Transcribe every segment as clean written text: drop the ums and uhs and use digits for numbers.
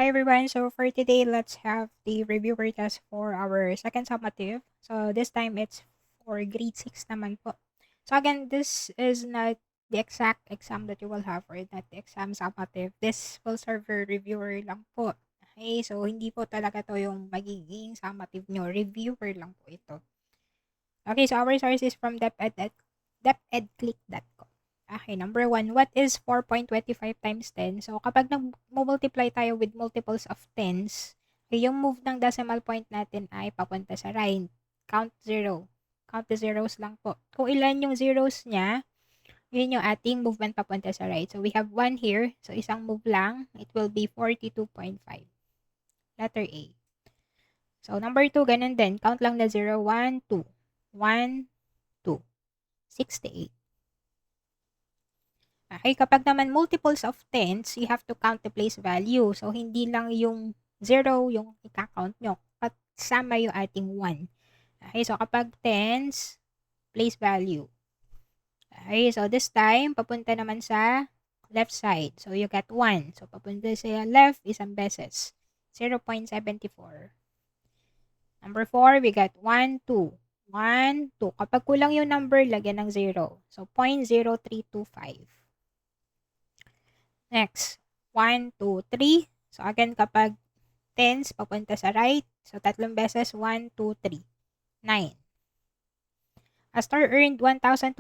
Hi everyone, so for today, let's have the reviewer test for our second summative. So this time it's for grade 6 naman po. So again, this is not the exact exam that you will have or not the exam summative. This will serve for reviewer lang po. Okay, so hindi po talaga to yung magiging summative nyo. Reviewer lang po ito. Okay, so our source is from depedclick.com. Okay, number 1, what is 4.25 times 10? So, kapag nag-multiply tayo with multiples of tens, yung move ng decimal point natin ay papunta sa right. Count 0. Count the zeros lang po. Kung ilan yung zeros niya, yun yung ating movement papunta sa right. So, we have 1 here. So, isang move lang. It will be 42.5. Letter A. So, number 2, ganun din. Count lang na 0, 1, 2. 1, 2. 68. Okay, kapag naman multiples of tens, you have to count the place value. So, hindi lang yung 0 yung i-count nyo. Kasama yung ating 1. Okay, so kapag tens, place value. Okay, so this time, papunta naman sa left side. So, you got 1. So, papunta sa left, isang beses. 0.74. Number 4, we got 1, 2. 1, 2. Kapag kulang yung number, lagyan ng 0. So, 0.0325. Next, 1, 2, 3. So, again, kapag tens, papunta sa right. So, tatlong beses, 1, 2, 3. 9. A store earned 1,250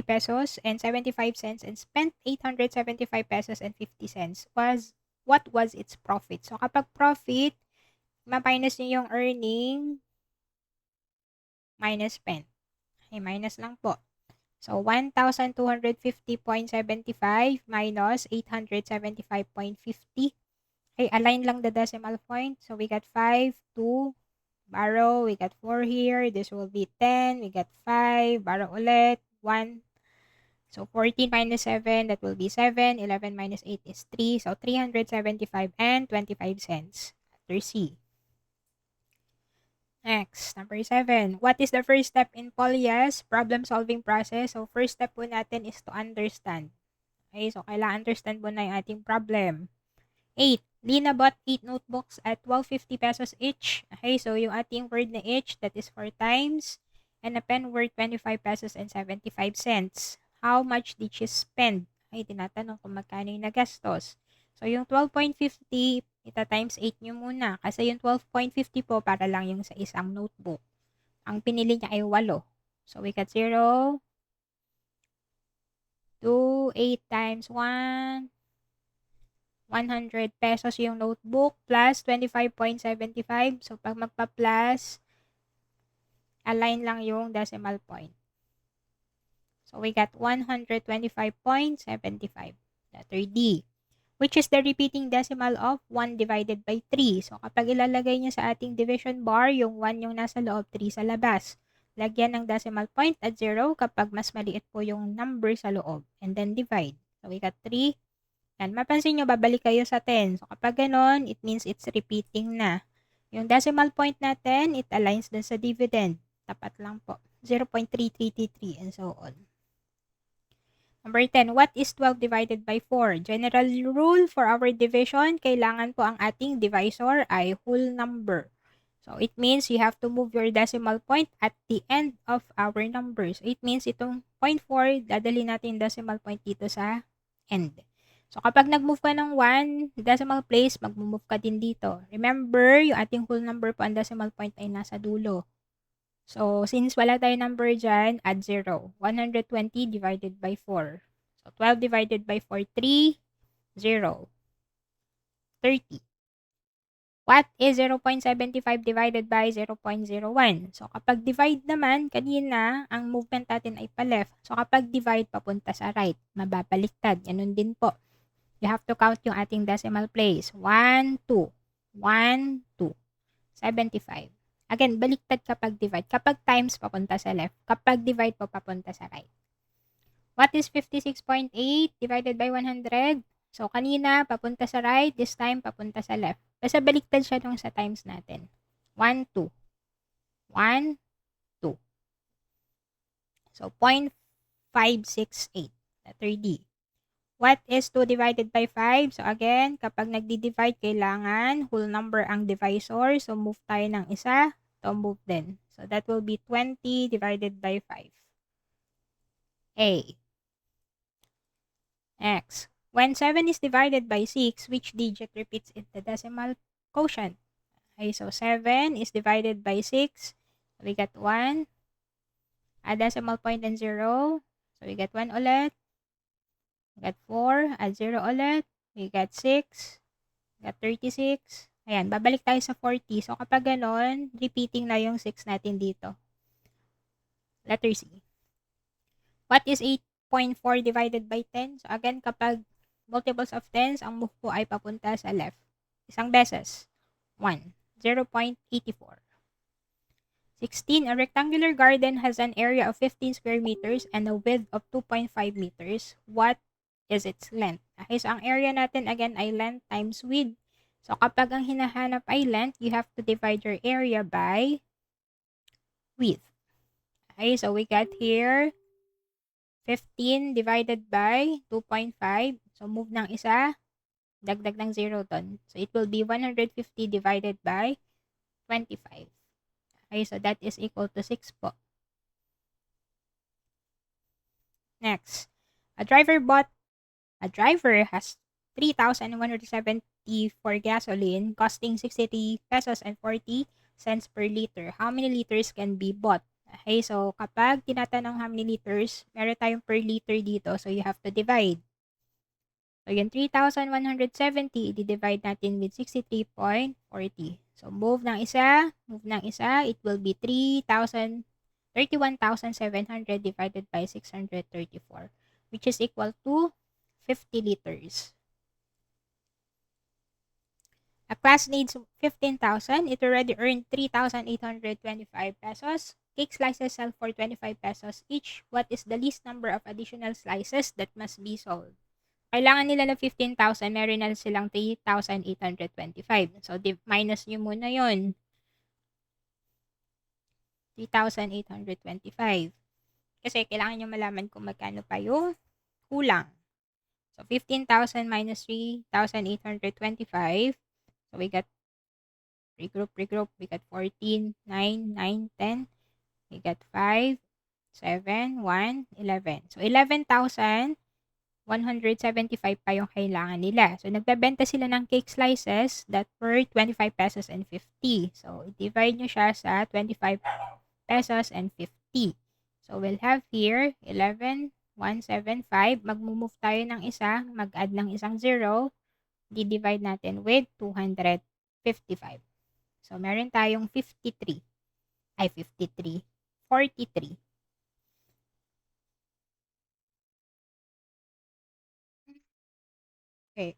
pesos and 75 cents and spent 875 pesos and 50 cents. What was its profit? So, kapag profit, ma-minus nyo yung earning minus spent. Okay, minus lang po. So, 1,250.75 minus 875.50. Okay, align lang the decimal point. So, we got 5, 2, borrow. We got 4 here. This will be 10. We got 5, borrow ulit, 1. So, 14 minus 7, that will be 7. 11 minus 8 is 3. So, 375 and 25 cents. Letter C. Next, number 7. What is the first step in Polya's problem-solving process? So, first step po natin is to understand. Okay, so kailangan understand mo na yung ating problem. 8. Lina bought 8 notebooks at 12.50 pesos each. Okay, so yung ating word na each, that is 4 times. And a pen worth 25 pesos and 75 cents. How much did she spend? Okay, tinatanong kung magkano yung nagastos. So, yung 12.50, ita-times 8 nyo muna. Kasi yung 12.50 po, para lang yung sa isang notebook. Ang pinili niya ay 8. So, we got 0, 2, 8 times 1, 100 pesos yung notebook plus 25.75. So, pag magpa-plus, align lang yung decimal point. So, we got 125.75. Letter D. Which is the repeating decimal of 1 divided by 3. So, kapag ilalagay nyo sa ating division bar, yung 1 yung nasa loob, 3 sa labas. Lagyan ng decimal point at 0 kapag mas maliit po yung number sa loob. And then divide. So, we got 3. Yan, mapansin nyo, babalik kayo sa 10. So, kapag ganon, it means it's repeating na. Yung decimal point natin, it aligns dun sa dividend. Tapat lang po. 0.3333 and so on. Number 10, what is 12 divided by 4? General rule for our division, kailangan po ang ating divisor ay whole number. So, it means you have to move your decimal point at the end of our numbers. So, it means itong 0.4, dadali natin decimal point dito sa end. So, kapag nag-move ka ng 1 decimal place, mag-move ka din dito. Remember, yung ating whole number po, ang decimal point ay nasa dulo. So, since wala tayo number dyan, add 0. 120 divided by 4. So, 12 divided by 4, 3, 0. 30. What is 0.75 divided by 0.01? So, kapag divide naman, kanina, ang movement natin ay pa-left. So, kapag divide, papunta sa right. Mababaliktad. Ganun din po. You have to count yung ating decimal place. 1, 2. 1, 2. 75. Again, baliktad kapag divide. Kapag times, papunta sa left. Kapag divide po, papunta sa right. What is 56.8 divided by 100? So, kanina, papunta sa right. This time, papunta sa left. Basta baliktad siya nung sa times natin. 1, 2. 1, 2. So, 0.568. Letter D. What is 2 divided by 5? So again, kapag nagdi-divide, kailangan whole number ang divisor. So move tayo ng isa. To move din. So that will be 20 divided by 5. A. Next. When 7 is divided by 6, which digit repeats in the decimal quotient? Okay, so 7 is divided by 6. We got 1. Add decimal point and 0. So we got 1 ulit. We got 4. Add 0 ulit. We got 6. We got 36. Ayan, babalik tayo sa 40. So kapag ganon, repeating na yung 6 natin dito. Letter C. What is 8.4 divided by 10? So again, kapag multiples of 10s, ang move po ay papunta sa left. Isang beses. 1. 0.84. 16. A rectangular garden has an area of 15 square meters and a width of 2.5 meters. What is its length? Okay, so ang area natin again ay length times width. So kapag ang hinahanap ay length, you have to divide your area by width. Okay, so we got here 15 divided by 2.5. So move ng isa, dagdag ng 0 doon. So it will be 150 divided by 25. Okay, so that is equal to 6 po. Next, a driver has 3,170 for gasoline costing 63 pesos and 40 cents per liter. How many liters can be bought? Okay, so kapag tinatanong how many liters, meron tayong per liter dito. So you have to divide. So yung 3,170, i-divide natin with 63.40. So move ng isa, it will be 31,700 divided by 634, which is equal to 50 liters. A class needs 15,000. It already earned 3,825 pesos. Cake slices sell for 25 pesos each. What is the least number of additional slices that must be sold? Kailangan nila ng 15,000. Meron na silang 3,825. So, minus nyo muna yun. 3,825. Kasi kailangan nyo malaman kung magkano pa yung kulang. So, 15,000 minus 3,825. So, we got regroup. We got 14, 9, 9, 10. We got 5, 7, 1, 11. So, 11,175 pa yung kailangan nila. So, nagbebenta sila ng cake slices that were 25 pesos and 50. So, divide nyo siya sa 25 pesos and 50. So, we'll have here 11,175. Mag-move tayo ng isa. Mag-add ng isang 0. Di-divide natin with 255. So, meron tayong 43. 43. Okay.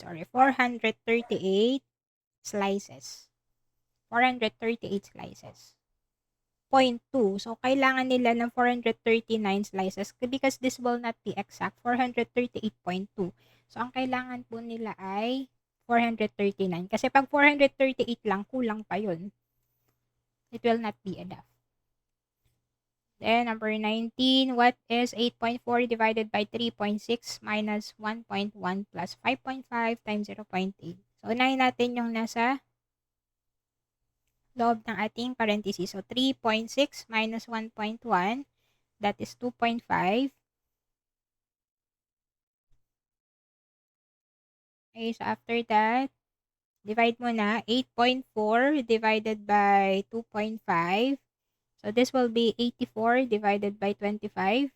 Sorry, 438 slices. 438 slices. 0.2. So, kailangan nila ng 439 slices because this will not be exact. 438.2. So, ang kailangan po nila ay 439. Kasi pag 438 lang, kulang pa yun. It will not be enough. Then, number 19, what is 8.4 divided by 3.6 minus 1.1 plus 5.5 times 0.8? So, unahin natin yung nasa loob ng ating parenthesis. So, 3.6 minus 1.1, that is 2.5. Okay, so after that, divide mo na 8.4 divided by 2.5. So, this will be 84 divided by 25.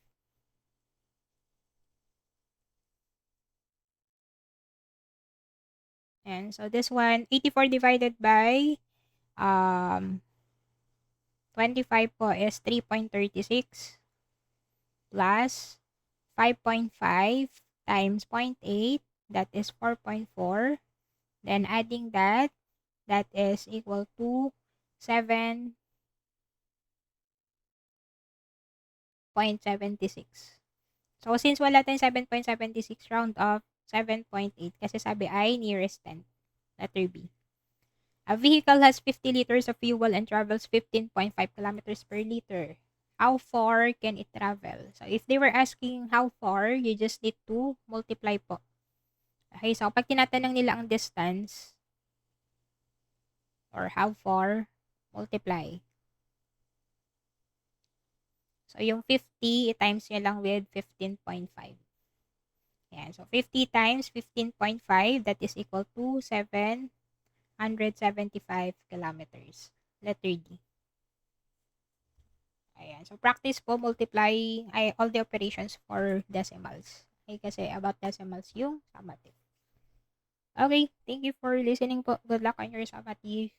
And so, this one, 84 divided by 25 po is 3.36 plus 5.5 times 0.8, that is 4.4. Then, adding that is equal to 7.76. So, since wala tayong 7.76, round off 7.8 kasi sabi ay nearest 10. Letter B. A vehicle has 50 liters of fuel and travels 15.5 kilometers per liter. How far can it travel? So, if they were asking how far, you just need to multiply po. Okay, so pag tinatanong nila ang distance or how far, multiply. So, yung 50, i-times nyo lang with 15.5. Yan. So, 50 times 15.5, that is equal to 775 kilometers. Letter D. Ayan. So, practice po multiplying all the operations for decimals. Okay, kasi about decimals yung summative. Okay, thank you for listening po. Good luck on your summative.